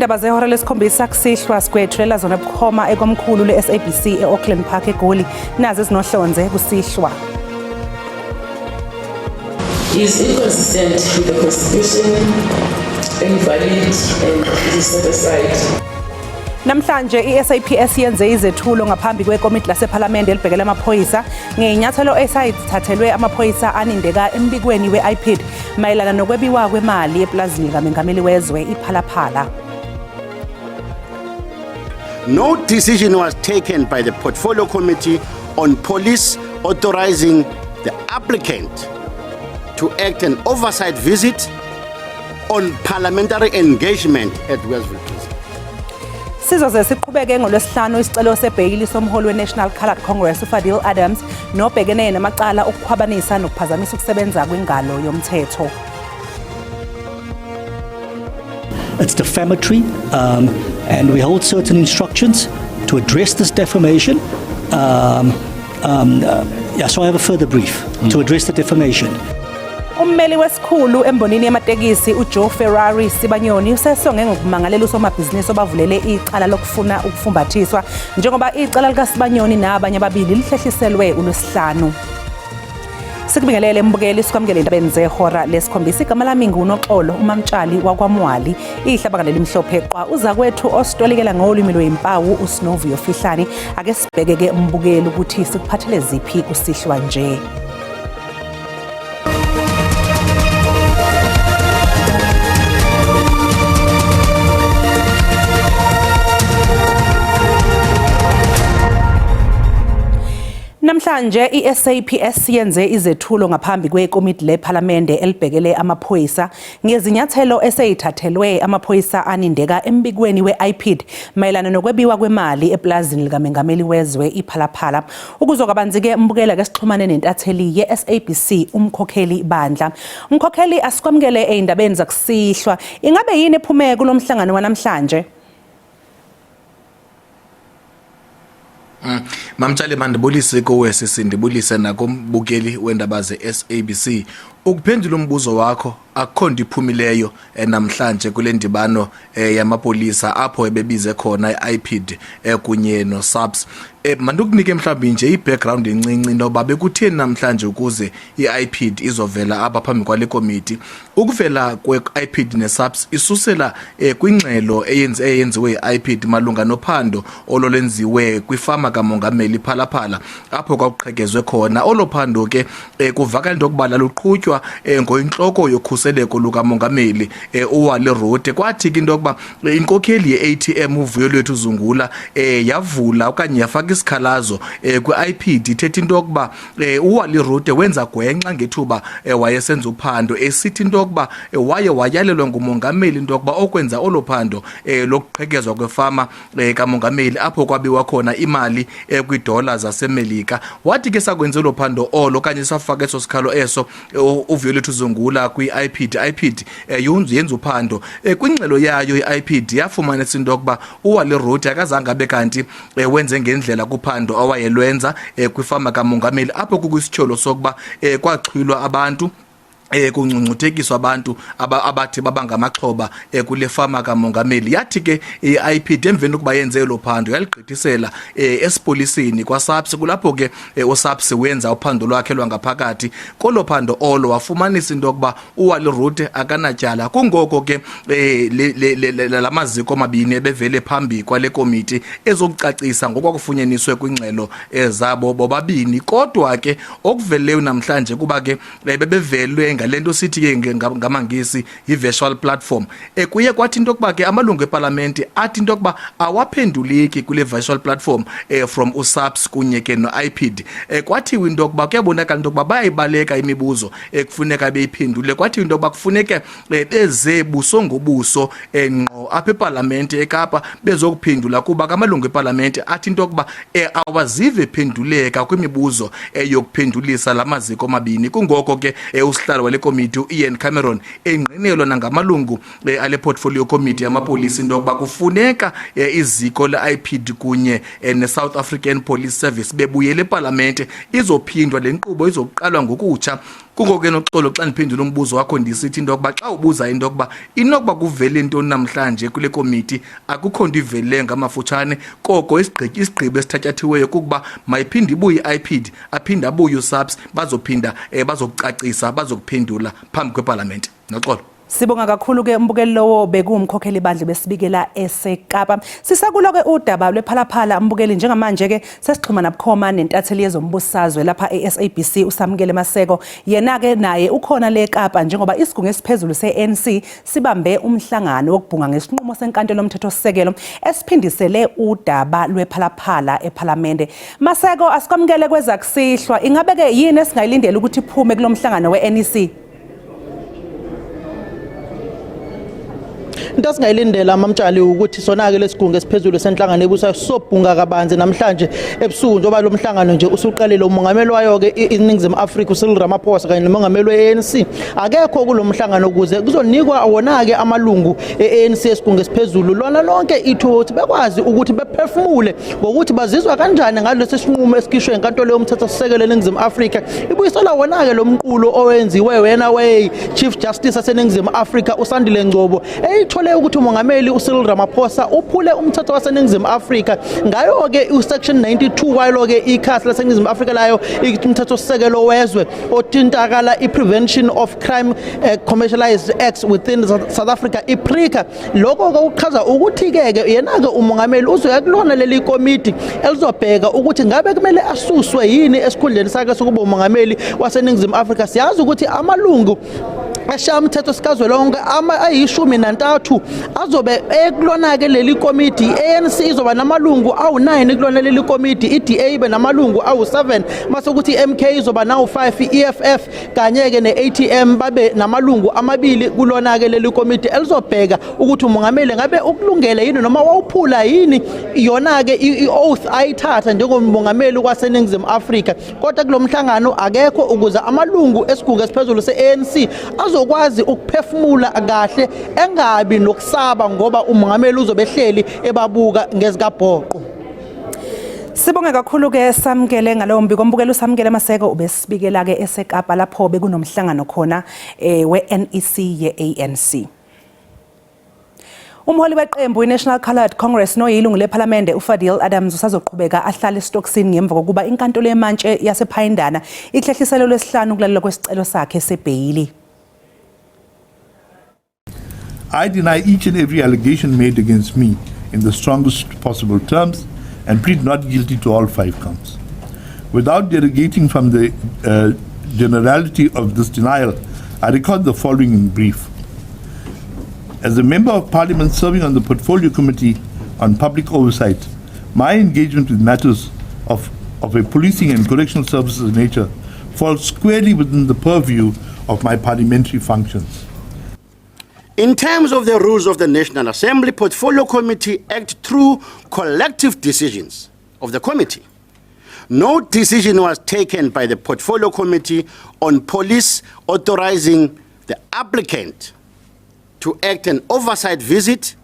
Indaba zehora lesikhombisa kusihlwa sigwethulela zona bukhoma ekomkhulu le-SABC e-Auckland Park eGoli nazo ezinohlonze kusihlwa. Is inconsistent with the Constitution, invalid and is set aside. Namhlanje i-SAPS yenze izethulo ngaphambi kwekomiti lasephalamende elibhekele amaphoyisa ngeinyathelo esayithathelwe amaphoyisa anindeka embikweni we-IPID mayelana nokwebiwa kwemali eplazini likamengameli wezwe iPhalaphala. No decision was taken by the Portfolio Committee on Police authorizing the applicant to act an oversight visit on parliamentary engagement at Westville Prison. Sizoze siqhubeke ngolwesihlanu isicelo sebheyili somholi we-National Coloured Congress uFadil Adams nobhekene namacala okukhwabanisa nokuphazamisa ukusebenza kwengalo yomthetho. It's defamatory, and we hold certain instructions to address this defamation. So I have a further brief to address the defamation. Ummeli wesikhulu embonini yamatekisi uJoe Ferrari Sibanyoni usesonge ngokumangalela usomabhizinisi obavulele icala lokufuna ukufumbathiswa njengoba icala lika Sibanyoni nabanye ababili lihlehliselwe uLwesihlanu. Sikubingelele mbukeli sikwamukele indabeni zehora lesikhombisa igama lami nguNoxolo uMamtshali wakwaMwali ihlabakala limhlophe qwa uza kwethu ositolikela ngolimi lwezimpawu uSnovu Yofihlani ake sibhekeke mbukeli ukuthi sikuphathele ziphi kusihlwa nje. Namhlanje i-SAPS yenze izethulo ngaphambi kwekomiti lephalamende elibhekele amaphoyisa ngezinyathelo eseyithathelwe amaphoyisa anindeka embikweni we-IPID mayelana nokwebiwa kwemali eplazini likamengameli wezwe iPhalaphala. Ukuzokabanzi-ke mbukela ke sixhumane nentatheli ye-SABC umkhokheli bandla. Umkhokheli asikwamukele ey'ndabeni zakusihlwa. Ingabe yini ephume kulomhlangano wanamhlanje? Mamtshali mandibulise kuwe sisindibulise nakumbukeli wendaba ze-SABC. Ukuphendula umbuzo wakho akukho nto iphumileyo namhlanje kule ndibano yamapolisa apho ebebize khona i-IPID kunye no-SAPS. Mandukunike mhlawumbi nje i-background encinci noba bekutheni namhlanje ukuze i-IPID izovela apha phambi kwale komiti. Ukuvela kwe-IPID ne-SAPS isusela kwingxelo eyenziwe i-IPID malunga nophando ololenziwe kwifama kamongameli iPhalaphala apho kwakuqhekezwe khona. Olo phando ke kuvakala into yokuba laluqhutywa ngoyintloko yokhuseleko lukamongameli uWally Rhoode. Kwathi ke into yokuba inkokheli ye-ATM uVuyelwethu Zungula yavula okanye yafaka isikhalazo kwi-IPID ithetha into yokuba uWally Rhoode wenza gwenxa ngethuba wayesenza uphando esithi into yokuba waye wayalelwa ngumongameli into yokuba okwenza olo phando lokuqhekezwa kwefama kamongameli apho kwabiwa khona imali kwidola zaseMelika. Wathi ke sakwenza lo phando olo okanye safaka eso sikhalo eso uVuyelwethu Zungula kwi-IPID. IPID yenza uphando kwingxelo yayo i-IPID yafumanisa into yokuba uWally Rhoode akazange abe kanti wenze ngendlela kuphando awayelwenza kwifama kamongameli apho kukwisitsholo sokuba kwaxhwilwa abantu kungcungcuthekiswa abantu abathi babangamaxhoba kule fama kamongameli. Yathi ke i-IPID emveni ukuba yenze lo phando yaligqithisela esipolisini kwaSAPS. Kulapho ke uSAPS wenza uphando lwakhe lwangaphakathi kolo phando olo wafumanisa into yokuba uWally Rhoode akanatyala. Kungoko ke lamaziko amabini ebevele phambi kwale komiti ezokucacisa ngokwakufunyaniswe kwingxelo zabo bobabini. Kodwa ke okuveleyo namhlanje kuba ke bebevelwe ngalento sithi ke ngamangisi i-virtual platform kuye kwathi into yokuba ke amalungu eParliament athi into yokuba awaphenduleki kule virtual platform from uSAPS kunye ke no-IPID. Kwathiwa into yokuba kuyabonakala into yokuba bayayibaleka imibuzo kufuneka beyiphendule. Kwathiwa into yokuba kufuneke beze buso ngobuso ngqo apha eParliament eKapa bezokuphendula kuba kamalungu eParliament athi into yokuba awazive phenduleka kwimibuzo yokuphendulisa lamaziko amabini. Kungoko ke usihlalo wale komiti uIan Cameron engqinelwa nangamalungu ale portfolio committee yamapolisi into yokuba kufuneka iziko le-IPID kunye ne-South African Police Service bebuyele eParliament izophindwa le nkqubo izoqalwa ngokutsha Kungoke noxolo xa niphendula umbuzo wakho ndisithi into yokuba xa ubuza into yokuba inokuba kuvele into namhlanje kule komiti akukho nto ivele ngamafutshane koko isigqibo esithatyathiweyo kukuba mayiphinde ibuye i-IPID aphinde abuye uSAPS bazophinda bazokucacisa bazokuphendula phambi kweParlamente. Noxolo. Sibonga kakhulu ke umbukeli lowo bekumkhokheli bandla besibikela eseKapa. Sisakulo ke udaba lwephalaphala umbukeli njengamanje ke sesixhumana bukhoma nentatheli yezombusazwe lapha eSABC uSamkele Maseko. Yena ke naye ukhona le eKapa njengoba isigungu esiphezulu seNC sibambe umhlangano wokubhunga ngesinqumo senkantolo yomthethosisekelo esiphindisele udaba lwephalaphala eParliamente. Maseko asikwamukele kwezakusihlwa ingabe ke yini esingayilindela ukuthi iphume kulomhlangano weNEC? Into singayilindela amamtshali ukuthi sonake lesigungu esiphezulu senhlangano ebusa sobhunga kabanzi namhlanje ebusuku njoba lo mhlangano nje usuqalile umongameli wayo ke iNingizimu Afrika uCyril Ramaphosa kanye nomongameli weANC akekho kulomhlangano ukuze kuzonikwa wona ke amalungu eANC esigungu esiphezulu lona lonke ithuba ukuthi bekwazi ukuthi bephefumule ngokuthi bazizwa kanjani ngalesi sinqumo esikhishwe enkantolo yomthethosisekelo eNingizimu Afrika ibuyisela wona ke lo mqulo owenziwe wena Chief Justice aseNingizimu Afrika uSandile Ngcobo eyithole ukuthi umongameli uCyril Ramaphosa uphule umthetho waseNingizimu Afrika ngayo ke usection 92 walo ke ikhasi laseNingizimu Afrika layo umthethosisekelo wezwe othintakala iprevention of crime commercialized acts within South Africa iPRICA lokho ke uchaza ukuthi ke yena ke umongameli uzoya kulona leli komiti elizobheka ukuthi ngabe kumele asuswe yini esikhundleni sakhe sokuba umongameli waseNingizimu Afrika. Siyazi ukuthi amalungu asha umthetho sikazwelonke ayishumi-3 azobe ekulona ke leli komiti ANC izoba namalungu awu9 kulona leli komiti iDA ibe namalungu awu7 mase ukuthi MK izoba nawu5 EFF kanye ke neATM babe namalungu 2 kulona ke leli komiti elizobheka ukuthi umongameli ngabe ukulungele yini noma wawuphula yini yona ke ioath ayithatha njengomongameli kwaseNingizimu Afrika. Kodwa kulomhlangano akekho ukuze amalungu esigungu esiphezulu seANC azokwazi ukuphefumula kahle engabi nokusaba ngoba umongameli uzobehleli ebabuka ngezikabhoqo. Sibonge kakhulu ke Samkele ngalowo mbiko umbukelo uSamkele Maseko ubesibikela ke eseKapa lapho bekunomhlangano khona weNEC yeANC. Umholi weqembu iNational Coloured Congress noyilungu leParlamente uFadil Adams usazoqhubeka ahlale esitokisini ngemva kokuba inkantolo yemantshi yasePhayindana ihlehliselo lwesihlanu kulalelo kwesicelo sakhe sebhayili. I deny each and every allegation made against me in the strongest possible terms and plead not guilty to all 5 counts. Without derogating from the generality of this denial, I record the following in brief. As a Member of Parliament serving on the Portfolio Committee on Public Oversight, my engagement with matters of a policing and correctional services nature falls squarely within the purview of my parliamentary functions. In terms of the rules of the National Assembly, Portfolio Committee act through collective decisions of the committee. No decision was taken by the Portfolio Committee on police authorizing the applicant to act an oversight visit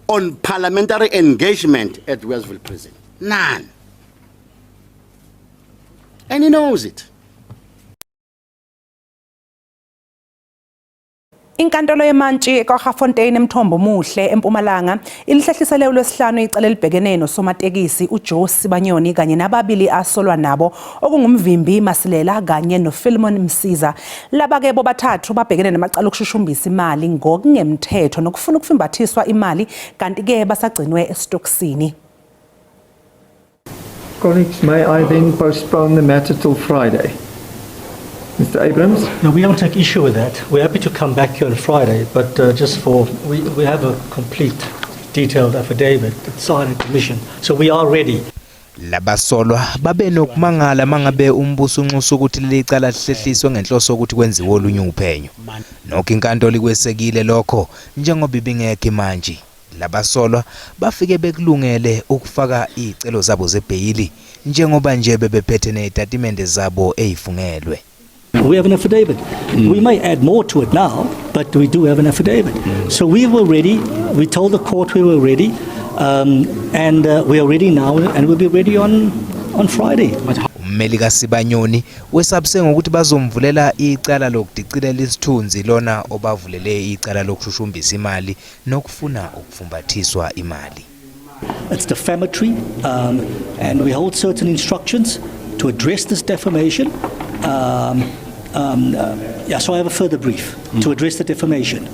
on parliamentary engagement at Westville Prison. None. And he knows it. Inkantolo yemantshi kaGafontein eMthombo Muhle eMpumalanga ilihlehlisele lwesihlanu icala libhekene nosomatekisi uJoe Sibanyoni kanye nababili asolwa nabo okungumvimbi Masilela kanye noPhilemon Msiza. Laba ke bobathathu babhekene namacala okushushumbisa imali ngokungemthetho nokufuna ukufimbathiswa imali kanti ke basagcinwe esitokisini. Colleagues, may I then postpone the matter till Friday? Mr. Abrams? No, we don't take issue with that. We're happy to come back here on Friday, but we have a complete, detailed affidavit that's signed in commission, so we are ready. Labasolwa babe nokumangala mangabe umbuso unxusa ukuthi leli cala lihlehliswe ngenhloso ukuthi kwenziwe olunye uphenyo. Nokho inkantolo ikwesekile lokho njengoba ibingekho manje. Labasolwa bafike bekulungele ukufaka izicelo zabo zebhayili njengoba nje bebephethe nezitatimende zabo ezifungelwe. We have an affidavit. We may add more to it now, but we do have an affidavit. So we were ready. We told the court we were ready, and we are ready now, and we'll be ready on Friday. ummeli kaSibanyoni wesabise ngokuthi bazomvulela icala lokudicilela isithunzi lona obavulele icala lokushushumbisa imali nokufuna ukufumbathiswa imali. It's defamatory, and we hold certain instructions to address this defamation. So I have a further brief to address the defamation.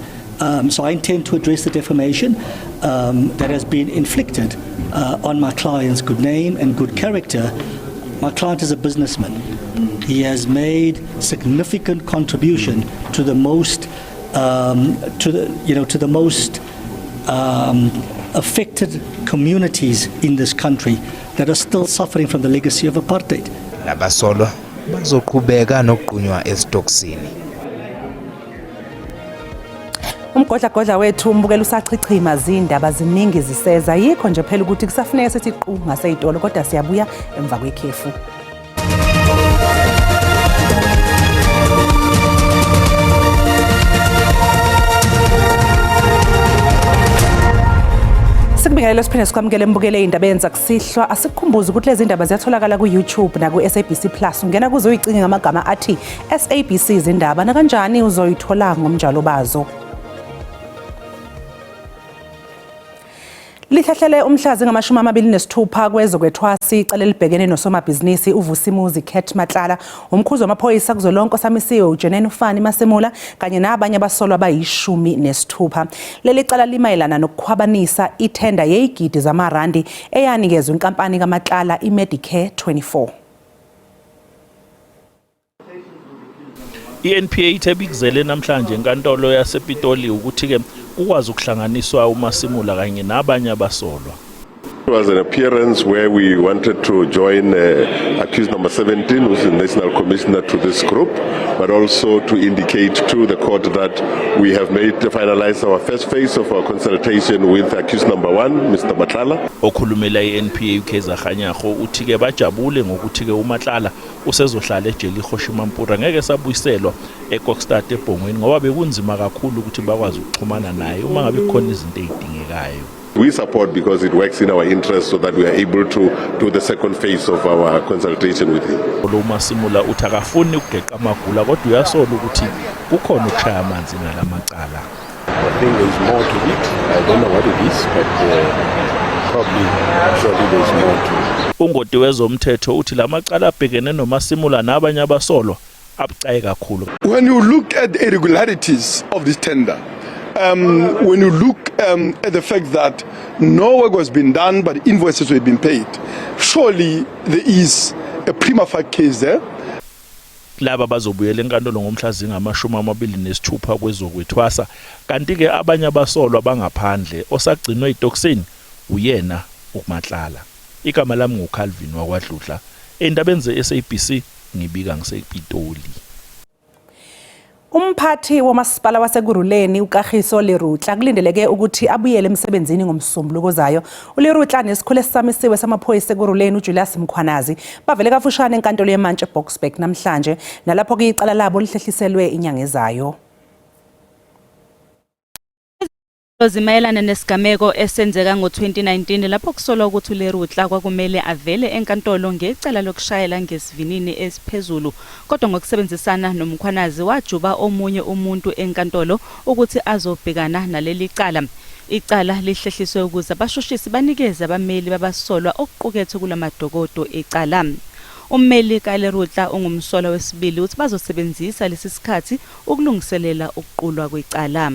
So I intend to address the defamation that has been inflicted on my client's good name and good character. My client is a businessman. He has made significant contribution to the most, affected communities in this country that are still suffering from the legacy of apartheid. Labasolwa bazoqhubeka nokuqunywa esitokisini. Umgodla wethu umbukela usachichima zindaba ziningi ziseza yikho nje phela ukuthi kusafuneka sithi qhu ngaseyitolo kodwa siyabuya emva kwekhefu. Sikubingelele siphinde sikwamukele mbukele indaba yenza kusihlwa asikukhumbuza ukuthi lezi ndaba ziyatholakala ku YouTube na ku SABC Plus ungena kuzo uyicinge ngamagama athi SABC izindaba na kanjani uzoyithola ngomnjalo bazo. Lihlahlele umhlazi ngama-26 kwezokwethwasi icala libhekene nosomabhizinisi uVusimuzi Khet Matlala umkhuzi wamaphoyisa kuzolonke osamisiwe uJenene Ufani Masemula kanye nabanye abasolwa abayi-16. Leli cala limayelana nokukhwabanisa ithenda yezigidi zamarandi eyanikezwe inkampani kaMatlala iMedicare 24. iNPA ithebikizele namhlanje enkantolo yasePitoli ukuthi ke ukwazi ukuhlanganiswa uMasimula kanye nabanye abasolwa. It was an appearance where we wanted to join accused number 17, who's the national commissioner to this group, but also to indicate to the court that we have finalized our first phase of our consultation with accused number 1, Mr. Matlala. Okhulumela iNPA uKheza Khanyago uthi ke bajabule ngokuthi ke uMatlala usezohlala ejele iHoshimampura ngeke sabuyiselwa eKokstad eBhongweni ngoba bekunzima kakhulu ukuthi bakwazi ukuxhumana naye uma ngabe khona izinto ezidingekayo. We support because it works in our interest so that we are able to do the second phase of our consultation with him. Lo Masimula uthi akafuni ukugeqa amagula kodwa uyasola ukuthi kukhona ukushaya amanzi ngalamacala. I think there is more to it. I don't know what it is, but probably surely there is more to it. Ungoti wezomthetho uthi lamacala abhekene noMasimula nabanye abasolwa abucayi kakhulu. When you look at the irregularities of this tender, when you look at the fact that no work was being done but invoices were being paid, surely there is a prima facie case there. Laba bazobuyela enkantolo ngomhlazinga ngama-26 kwezokwethwasa kanti ke abanye abasolwa bangaphandle osagcinwe etokisini uyena uMatlala. Igama lami nguCalvin wakwaDludla endabeni zeSABC ngibika ngisePitoli. Umphathi womasipala waseGuruleni uKagiso Lerutla kulindeleke ukuthi abuyele emsebenzini ngomsombuluko zayo. uLerutla nesikhulu esamisiwe samaphoyisa eGuruleni uJulius Mkhwanazi bavele kafushane enkantolo yeMantshi eBoksburg namhlanje nalapho ke icala labo lihlehliselwe inyanga ezayo. Zimayelana nesigameko esenzeka ngo-2019 lapho kusolwa ukuthi uLerutla kwakumele avele enkantolo ngecala lokushayela ngesivinini esiphezulu kodwa ngokusebenzisana noMkhwanazi wajuba omunye umuntu enkantolo ukuthi azobhekana naleli cala. Icala lihlehliswe ukuze abashushisi banikeze abameli babasolwa okuqukethwe kulamadokodo ecala. Ummeli kaLerutla ongumsolwa wesibili uthi bazosebenzisa lesi sikhathi ukulungiselela ukuqulwa kwecala.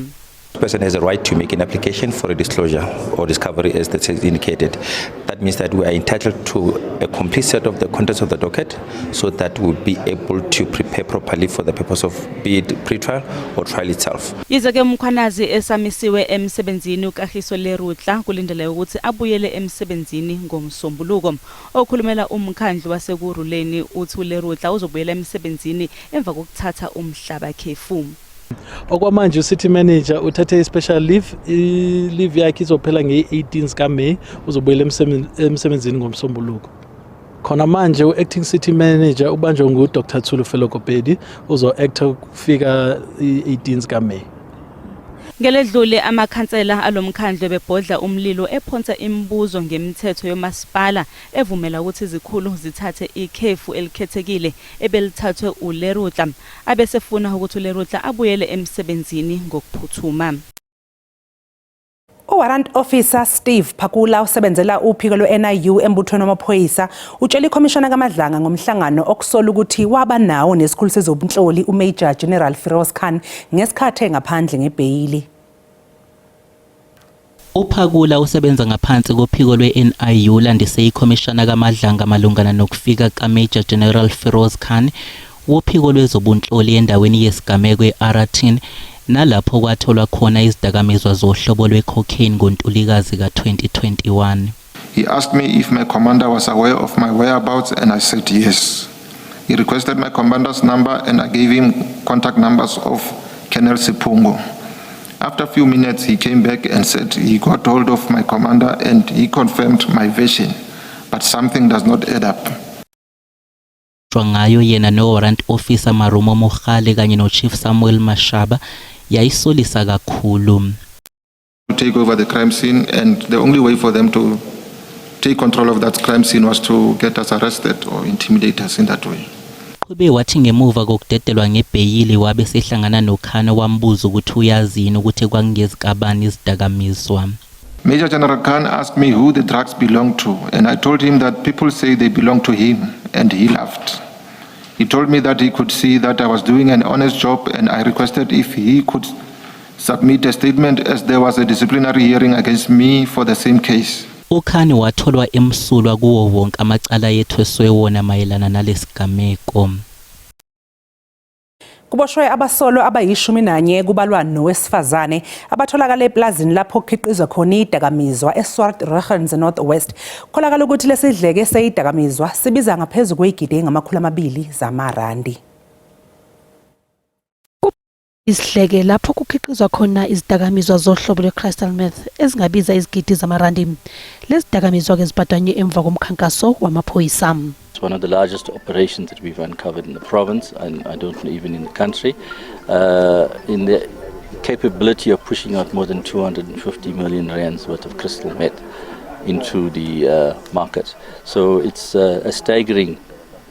The person has a right to make an application for a disclosure or discovery as that is indicated. That means that we are entitled to a complete set of the contents of the docket so that we'll be able to prepare properly for the purpose of be it pre-trial or trial itself. Yize-ke uMkhwanazi esamisiwe emsebenzini uKagiso Lerutla kulindele ukuthi abuyele emsebenzini ngomsombuluko. Okhulumela umkhandlu waseGuruleni uthi uLerutla uzobuyela emsebenzini emva kokuthatha umhlaba khefu. Okwamanje uCity Manager uthathe i-special leave, i-leave yakhe izophela nge-18 kaMay uzobuyela emsebenzini ngomsombuluko. Khona manje u-acting City Manager ubanjwe nguDr Thulu Felokopedi uzo-acta kufika i-18 kaMay. Ngeledlule amakhansela alomkhandlu bebhodla umlilo ephonsa imibuzo ngemithetho yomasipala evumela ukuthi izikhulu zithathe ikhefu elikhethekile ebelithathwe uLerutla abesefuna ukuthi uLerutla abuyele emsebenzini ngokuphuthuma. Warrant Officer Steve Phakula usebenzela uphiko lwe-NIU embuthweni wamaphoyisa utshela ikhomishana kaMadlanga ngomhlangano okusola ukuthi waba nawo nesikhulu sezobunhloli uMajor General Firoz Khan ngesikhathi ngaphandle ngebheyili. uPhakula usebenza ngaphansi kophiko lwe-NIU landise ikhomishana kaMadlanga malungana nokufika kaMajor General Firoz Khan wophiko lwezobunhloli endaweni yesigameko eAratin nalapho kwatholwa khona izidakamizwa zohlobo lwe-cocaine ngoNtulikazi ka-2021. He asked me if my commander was aware of my whereabouts and I said yes. He requested my commander's number and I gave him contact numbers of Colonel Sipungo. After a few minutes he came back and said he got hold of my commander and he confirmed my version, but something does not add up. Ngayo yena no-warrant officer Marumo Mogale kanye no-Chief Samuel Mashaba yayisolisa kakhulu. To take over the crime scene, and the only way for them to take control of that crime scene was to get us arrested or intimidate us in that way. Kube wathi ngemuva kokudedelwa ngebheyili wabe sehlangana noKhano wambuza ukuthi uyazini ukuthi kwangezikabani izidakamizwa. Major General Khan asked me who the drugs belong to, and I told him that people say they belong to him, and he laughed. He told me that he could see that I was doing an honest job, and I requested if he could submit a statement as there was a disciplinary hearing against me for the same case. uKhani watholwa emsulwa kuwo wonke amacala yethweswe wona mayelana nalesigameko. Kuboshwe abasolo abayi-11 kubalwa nowesifazane abatholakala eplazini lapho kukhiqizwa khona idakamizwa eSwartregens Northwest. Kholakala ukuthi lesidleke seyidakamizwa sibiza ngaphezulu kwegidi ngama200 zamarandi. Isihleke lapho kukhiqizwa khona izidakamizwa zohlobo lwe-crystal meth ezingabiza izigidi zamarandi. Lezi dakamizwa ke zibhadanywe emva komkhankaso wamaphoyisa. It's one of the largest operations that we've uncovered in the province, and I don't know even in the country, in the capability of pushing out more than 250 million rands worth of crystal meth into the market. So it's a staggering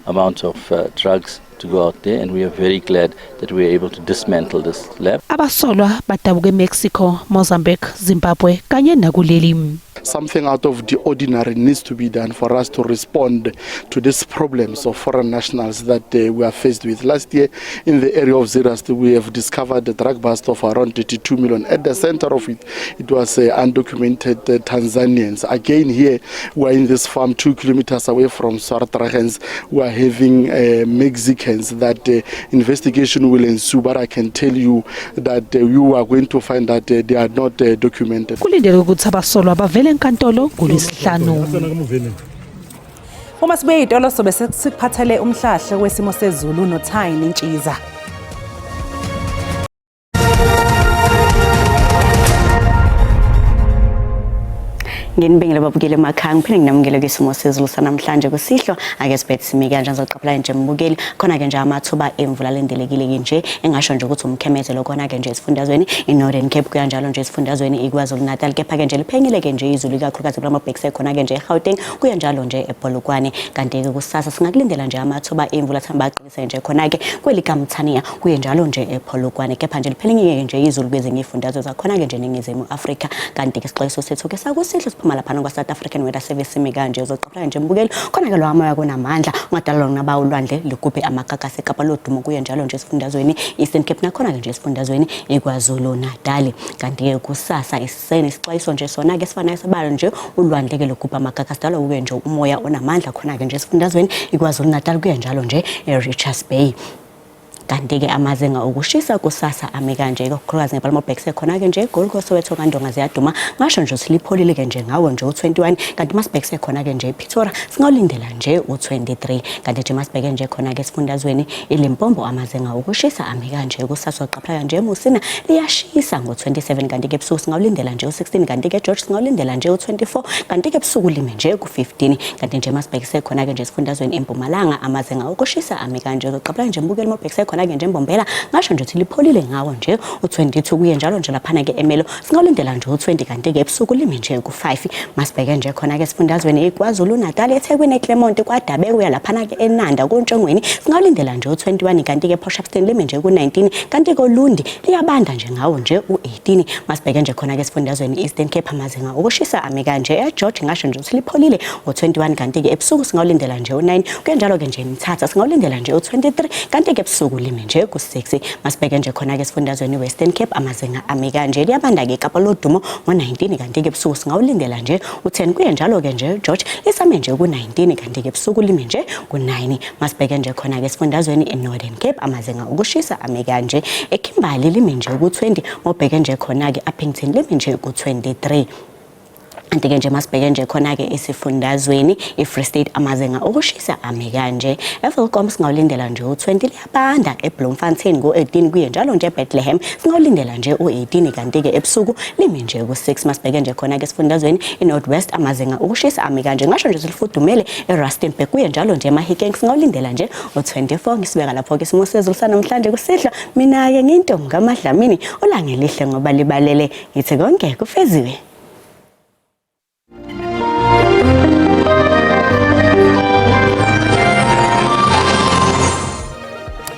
amount of drugs to go out there, and we are very glad that we are able to dismantle this lab. Abasolwa badabuke eMexico, Mozambique, Zimbabwe kanye nakuleli. Something out of the ordinary needs to be done for us to respond to these problems of foreign nationals that we are faced with. Last year in the area of Zerast, we have discovered a drug bust of around 32 million. At the center of it, it was undocumented Tanzanians. Again here, we are in this farm 2 kilometers away from Swartregens. We are having Mexicans that investigation will ensue, but I can tell you that you are going to find that they are not documented. Kulindele ukuthi abasolwa bavele enkantolo kuLwesihlanu. Uma sibuye itolo sobe sikuphathele umhlahle wesimo sezulu noThayini Ntshiza. Nginibengele babukele emakhaya ngiphinde nginamukele kwisimo sezulu sanamhlanje kusihlo ake sibethe simike kanje ngizoqaphela nje mbukeli khona ke nje amathuba emvula lendelekile nje engasho nje ukuthi umkhemezelo khona ke nje esifundazweni iNorthern Cape kuyanjalo nje esifundazweni iKwaZulu Natal kepha ke nje liphenyile ke nje izulu ikakhulukazi kulamabhekise khona ke nje eGauteng kuyanjalo nje ePolokwane kanti ke kusasa singakulindela nje amathuba emvula thamba aqinise nje khona ke kwelikamthaniya kuyanjalo nje ePolokwane kepha nje liphenyile nje izulu kwezinye ifundazwe zakhona ke nje ningizimu Afrika kanti ke isixwayiso sethu ke sakusihlo malaphana kwa South African Weather Service imikanje uzoqaphela nje mbukeli khona ke lo amoya kunamandla ungadalwa naba ulwandle ligubhe amakakasi eKapa lodumo kuye njalo nje esifundazweni Eastern Cape nakhona ke nje esifundazweni eKwaZulu Natal kanti ke kusasa isisene isixwayiso nje sona ke sifana isabalo nje ulwandle ke ligubha amakakasi dalwa kuye nje umoya onamandla khona ke nje esifundazweni eKwaZulu Natal kuye njalo nje eRichards Bay kanti ke amazinga okushisa kusasa ame kanje kakhulukazi ngePalmobhekse khona ke nje Gold Coast Soweto kaNdonga ziyaduma ngasho nje silipholile ke nje ngawo nje u21 kanti masibhekse khona ke nje ePretoria singawulindela nje u23 kanti nje masibheke nje khona ke esifundazweni eLimpopo amazinga okushisa ame kanje kusasa oqaphela nje eMusina liyashisa ngo27 kanti ke ebusuku singawulindela nje u16 kanti ke George singawulindela nje u24 kanti ke ebusuku lime nje ku15 kanti nje masibhekse khona ke nje esifundazweni eMpumalanga amazinga okushisa ame kanje oqaphela nje mbukeli mobhekse khona-ke nje Mbombela ngasho nje ukuthi lipholile ngawo nje u-22 kuye njalo nje laphana-ke emelo singawulindela nje u-20 kanti-ke ebusuku lime nje ku-5 masibheke nje khona-ke esifundazweni iKwaZulu Natal eThekwini eClermont kwaDabe kuya laphana-ke eNanda kuNtshongweni singawulindela nje u-21 kanti-ke Port Shepstone lime nje ku-19 kanti-ke uLundi liyabanda nje ngawo nje u-18 masibheke nje khona-ke esifundazweni Eastern Cape amazinga ukushisa ame kanje eGeorge ngasho nje ukuthi lipholile ngo-21 kanti-ke ebusuku singawulindela nje u-9 kuyenjalo-ke nje eMthatha singawulindela nje u-23 kanti-ke ebusuku lime nje ku-6 masibheke nje khona-ke esifundazweni Western Cape amazinga ame kanje liyabanda-ke eKapa Lodumo ngo-19 kanti-ke ebusuku singawulindela nje u-10 kuyenjalo-ke nje George lisame nje ku-19 kanti-ke ebusuku lime nje ku-9 masibheke nje khona-ke esifundazweni eNorthern Cape amazinga ukushisa ame kanje eKimberley lime nje ku-20 mobheke nje khona-ke Upington lime nje ku-23 kanti-ke nje masibheke nje khona-ke esifundazweni iFree State amazinga ukushisa ame kanje eVelkom singawulindela nje u-20 liyabanda eBloemfontein ngo-18 kuye njalo nje eBethlehem singawulindela nje u-18 kanti-ke ebusuku lime nje ku-6 masibheke nje khona-ke esifundazweni iNorth West amazinga ukushisa ame kanje ngasho nje silifudumele eRustenburg kuye njalo nje eMahikeng singawulindela nje u-24 ngisibeka lapho-ke isimo sezulu sanamhlanje kusihlwa mina-ke ngiyintombi kaMadlamini olangelihle ngoba libalele ngithi konke kufeziwe.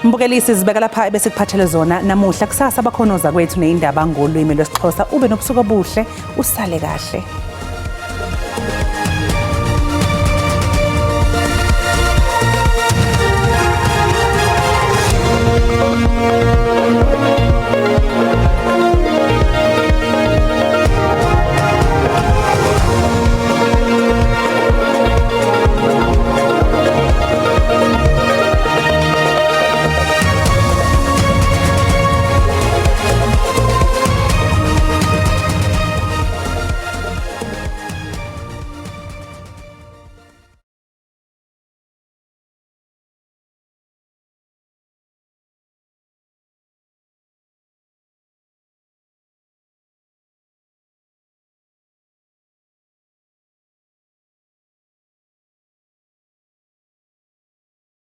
Mbukelisi sibeka lapha bese kuphathele zona namuhla kusasa bakhonoza kwethu neindaba ngolwimi lwesiXhosa ube nobusuku obuhle usale kahle.